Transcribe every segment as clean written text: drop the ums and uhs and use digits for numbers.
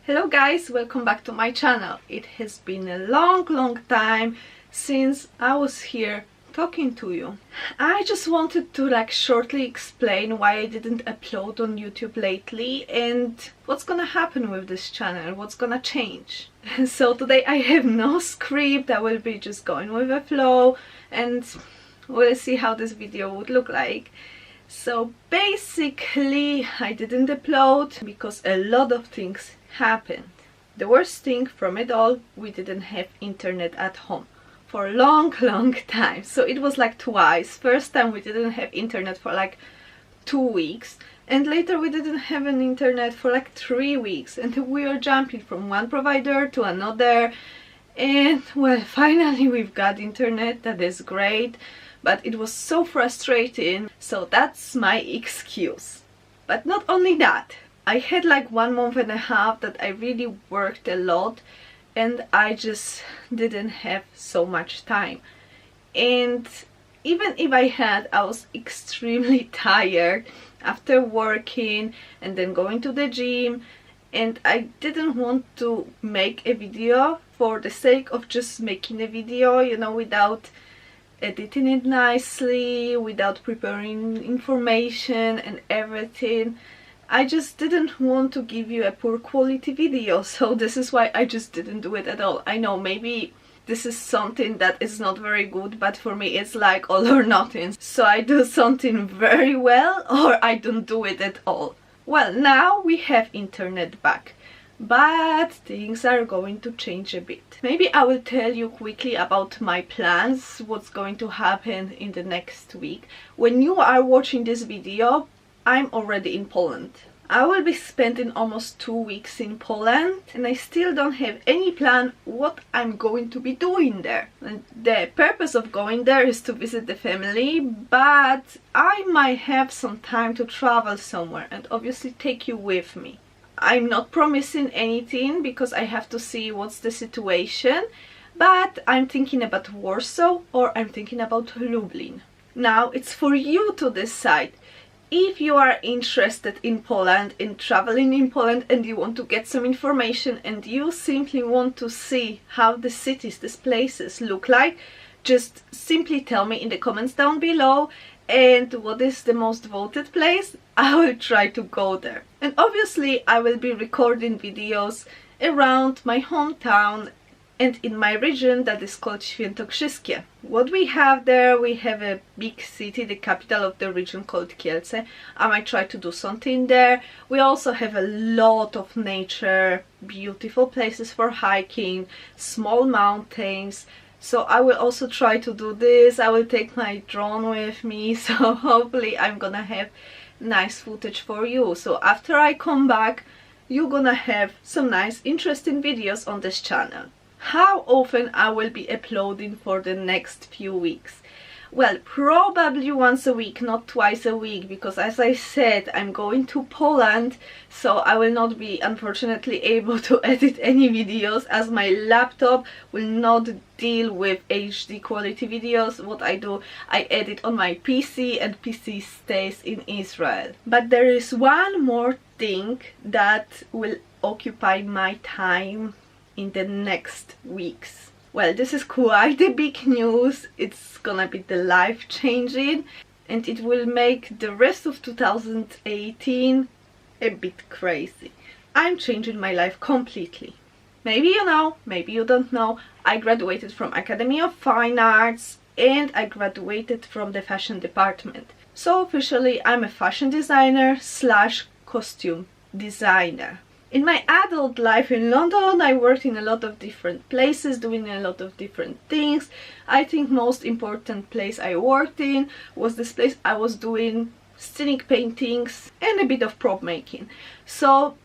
Hello guys, welcome back to my channel. It has been a long time since I was here talking to you. I just wanted to shortly explain why I didn't upload on YouTube lately and what's gonna happen with this channel, what's gonna change. So today I have no script, I will be just going with the flow and we'll see how this video would look like. So basically I didn't upload because a lot of things happened. The worst thing from it all, we didn't have internet at home for a long time. So it was like twice. First time we didn't have internet for like 2 weeks, and later we didn't have an internet for like 3 weeks, and we were jumping from one provider to another, and well, finally we've got internet. That is great, but it was so frustrating, so that's my excuse. But not only that, I had like 1.5 months that I really worked a lot and I just didn't have so much time. And even if I had, I was extremely tired after working and then going to the gym, and I didn't want to make a video for the sake of just making a video, you know, without editing it nicely, without preparing information and everything. I just didn't want to give you a poor quality video, so this is why I just didn't do it at all. I know maybe this is something that is not very good, but for me it's like all or nothing. So I do something very well or I don't do it at all. Well, now we have internet back, but things are going to change a bit. Maybe I will tell you quickly about my plans, what's going to happen in the next week. When you are watching this video, I'm already in Poland. I will be spending almost 2 weeks in Poland and I still don't have any plan what I'm going to be doing there. And the purpose of going there is to visit the family, but I might have some time to travel somewhere and obviously take you with me. I'm not promising anything because I have to see what's the situation, but I'm thinking about Warsaw or I'm thinking about Lublin. Now it's for you to decide. If you are interested in Poland, in traveling in Poland, and you want to get some information and you simply want to see how the cities, these places look like, just simply tell me in the comments down below, and what is the most voted place, I will try to go there. And obviously I will be recording videos around my hometown and in my region that is called Świętokrzyskie. What we have there, we have a big city, the capital of the region called Kielce. I might try to do something there. We also have a lot of nature, beautiful places for hiking, small mountains. So I will also try to do this. I will take my drone with me, so hopefully I'm gonna have nice footage for you. So after I come back, you're gonna have some nice interesting videos on this channel. How often I will be uploading for the next few weeks? Well, probably once a week, not twice a week, because as I said, I'm going to Poland, so I will not be unfortunately able to edit any videos as my laptop will not deal with HD quality videos. What I do, I edit on my PC and PC stays in Israel. But there is one more thing that will occupy my time in the next weeks. Well, this is quite a big news. It's gonna be the life-changing and it will make the rest of 2018 a bit crazy. I'm changing my life completely. Maybe you know, maybe you don't know, I graduated from Academy of Fine Arts and I graduated from the fashion department. So officially I'm a fashion designer slash costume designer. In my adult life in London, I worked in a lot of different places, doing a lot of different things. I think most important place I worked in was this place I was doing scenic paintings and a bit of prop making. So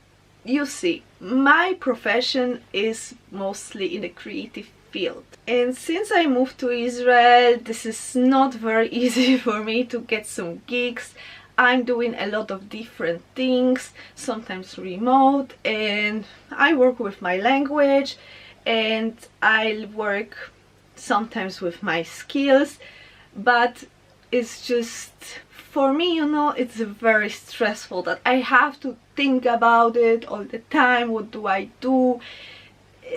you see, my profession is mostly in the creative field. And since I moved to Israel, this is not very easy for me to get some gigs. I'm doing a lot of different things, sometimes remote, and I work with my language and I work sometimes with my skills, but it's just for me, you know, it's very stressful that I have to think about it all the time. What do I do?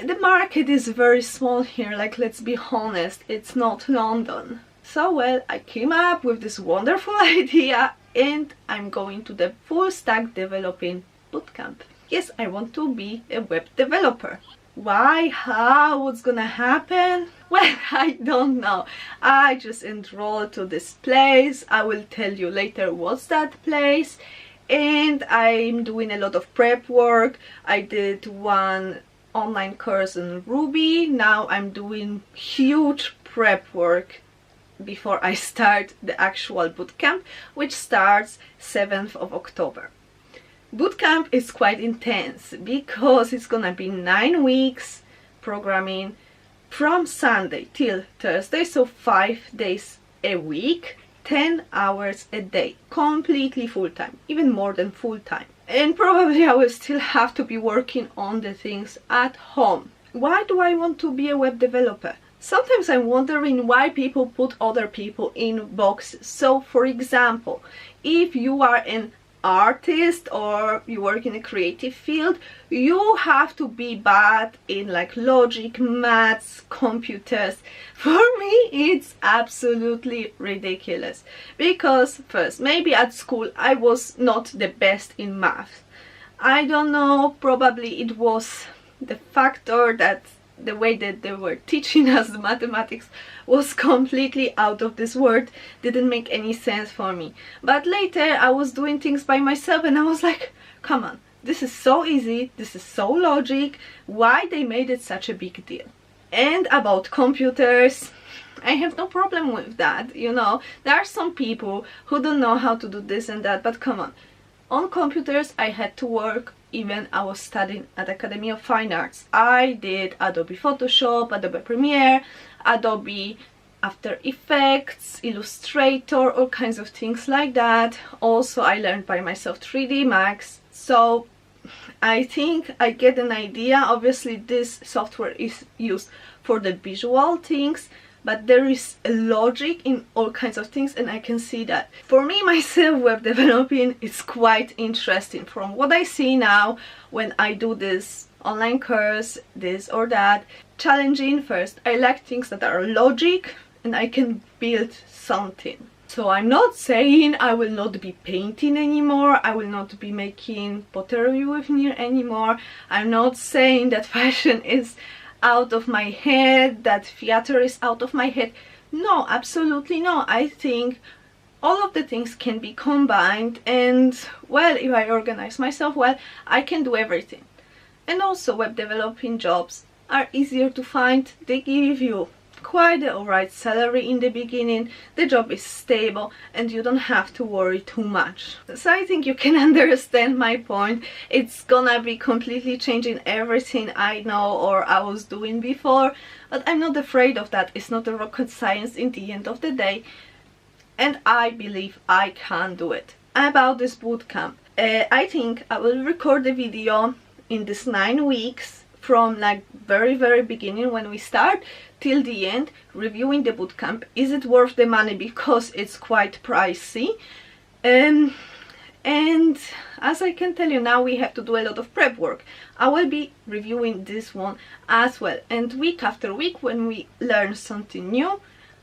The market is very small here, like, let's be honest, it's not London. So well, I came up with this wonderful idea and I'm going to the full stack developing bootcamp. Yes, I want to be a web developer. Why? How? What's gonna happen? Well, I don't know. I just enrolled to this place. I will tell you later what's that place. And I'm doing a lot of prep work. I did one online course in Ruby. Now I'm doing huge prep work before I start the actual bootcamp, which starts 7th of October. Bootcamp is quite intense because it's gonna be 9 weeks programming from Sunday till Thursday, so 5 days a week, 10 hours a day, completely full-time, even more than full-time. And probably I will still have to be working on the things at home. Why do I want to be a web developer? Sometimes I'm wondering why people put other people in boxes. So for example, if you are an artist or you work in a creative field, you have to be bad in like logic, maths, computers. For me it's absolutely ridiculous because first, maybe at school I was not the best in math. I don't know, probably it was the factor that the way that they were teaching us the mathematics was completely out of this world, didn't make any sense for me. But later I was doing things by myself and I was like, come on, this is so easy, this is so logic, why they made it such a big deal? And about computers, I have no problem with that, you know. There are some people who don't know how to do this and that, but come on computers I had to work. Even I was studying at Academy of Fine Arts. I did Adobe Photoshop, Adobe Premiere, Adobe After Effects, Illustrator, all kinds of things like that. Also I learned by myself 3D Max. So I think I get an idea. Obviously this software is used for the visual things, but there is a logic in all kinds of things and I can see that. For me myself, web developing is quite interesting. From what I see now when I do this online course, this or that, challenging first. I like things that are logic and I can build something. So I'm not saying I will not be painting anymore, I will not be making pottery with me anymore. I'm not saying that fashion is out of my head, that theater is out of my head. No, absolutely no. I think all of the things can be combined and, well, if I organize myself well, I can do everything. And also web developing jobs are easier to find. They give you quite a alright salary in the beginning, the job is stable and you don't have to worry too much. So I think you can understand my point. It's gonna be completely changing everything I know or I was doing before, but I'm not afraid of that. It's not a rocket science in the end of the day and I believe I can do it. About this bootcamp, I think I will record a video in this 9 weeks from like very beginning when we start till the end, reviewing the bootcamp. Is it worth the money? Because it's quite pricey. And as I can tell you now, we have to do a lot of prep work. I will be reviewing this one as well. And week after week, when we learn something new,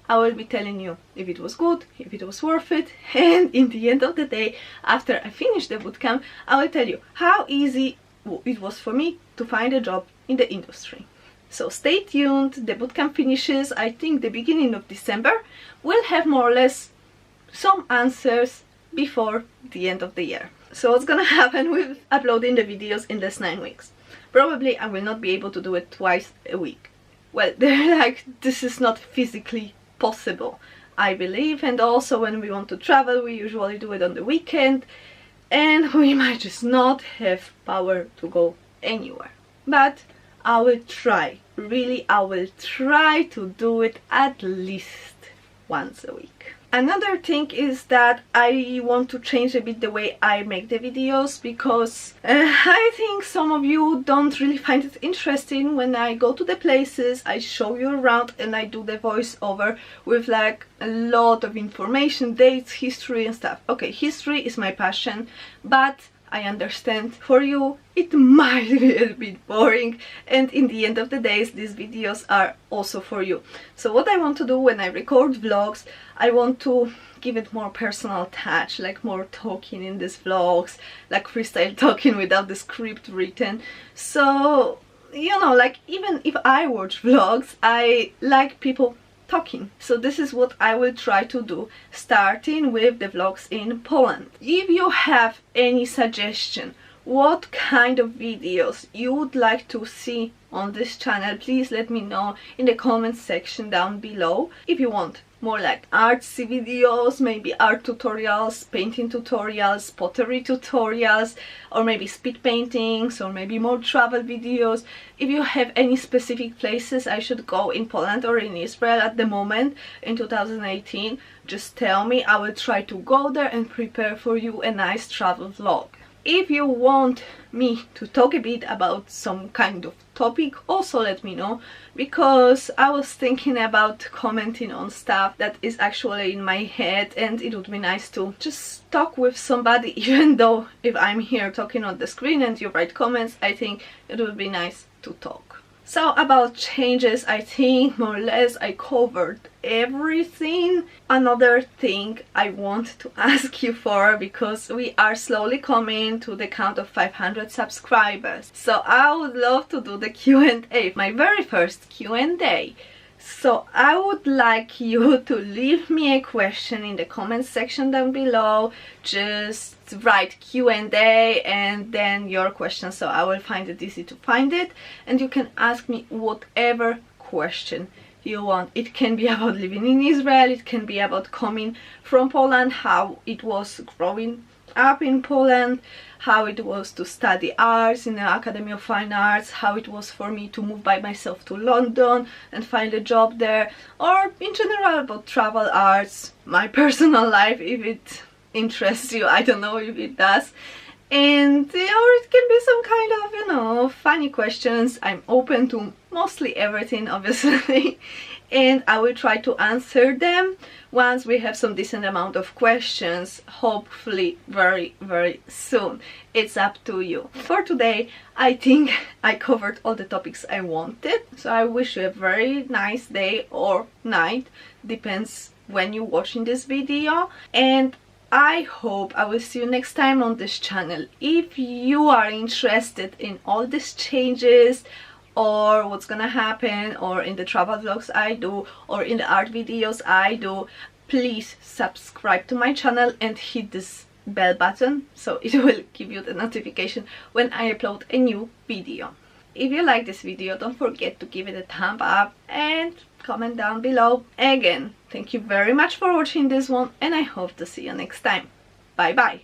I will be telling you if it was good, if it was worth it. And in the end of the day, after I finish the bootcamp, I will tell you how easy it was for me to find a job in the industry. So stay tuned. The bootcamp finishes, I think, the beginning of December. We'll have more or less some answers before the end of the year. So what's gonna happen with uploading the videos in this 9 weeks? Probably I will not be able to do it twice a week. Well, they're like, this is not physically possible, I believe. And also when we want to travel, we usually do it on the weekend and we might just not have power to go anywhere. But I will try, really I will try to do it at least once a week. Another thing is that I want to change a bit the way I make the videos, because I think some of you don't really find it interesting when I go to the places, I show you around and I do the voiceover with like a lot of information, dates, history and stuff. Okay, history is my passion, but I understand for you it might be a bit boring, and in the end of the days these videos are also for you. So what I want to do when I record vlogs, I want to give it more personal touch, like more talking in these vlogs, like freestyle talking without the script written. So, you know, like even if I watch vlogs, I like people talking. So this is what I will try to do, starting with the vlogs in Poland. If you have any suggestion what kind of videos you would like to see on this channel, please let me know in the comments section down below. If you want more like artsy videos, maybe art tutorials, painting tutorials, pottery tutorials, or maybe speed paintings, or maybe more travel videos. If you have any specific places I should go in Poland or in Israel at the moment in 2018, just tell me. I will try to go there and prepare for you a nice travel vlog. If you want me to talk a bit about some kind of topic, also let me know, because I was thinking about commenting on stuff that is actually in my head, and it would be nice to just talk with somebody, even though if I'm here talking on the screen and you write comments, I think it would be nice to talk. So about changes, I think more or less I covered everything. Another thing I want to ask you for, because we are slowly coming to the count of 500 subscribers. So I would love to do the Q&A, my very first Q&A. So I would like you to leave me a question in the comments section down below. Just write Q&A and then your question, so I will find it easy to find it, and you can ask me whatever question you want. It can be about living in Israel, it can be about coming from Poland, how it was growing up in Poland, how it was to study arts in the Academy of Fine Arts, how it was for me to move by myself to London and find a job there, or in general about travel arts, my personal life if it interests you. I don't know if it does. And or it can be some kind of, you know, funny questions. I'm open to mostly everything, obviously, and I will try to answer them once we have some decent amount of questions, hopefully very soon. It's up to you. For today I think I covered all the topics I wanted, so I wish you a very nice day or night, depends when you're watching this video, and I hope I will see you next time on this channel. If you are interested in all these changes, or what's gonna happen, or in the travel vlogs I do, or in the art videos I do, please subscribe to my channel and hit this bell button so it will give you the notification when I upload a new video. If you like this video, don't forget to give it a thumb up and comment down below. Again, thank you very much for watching this one, and I hope to see you next time. Bye bye!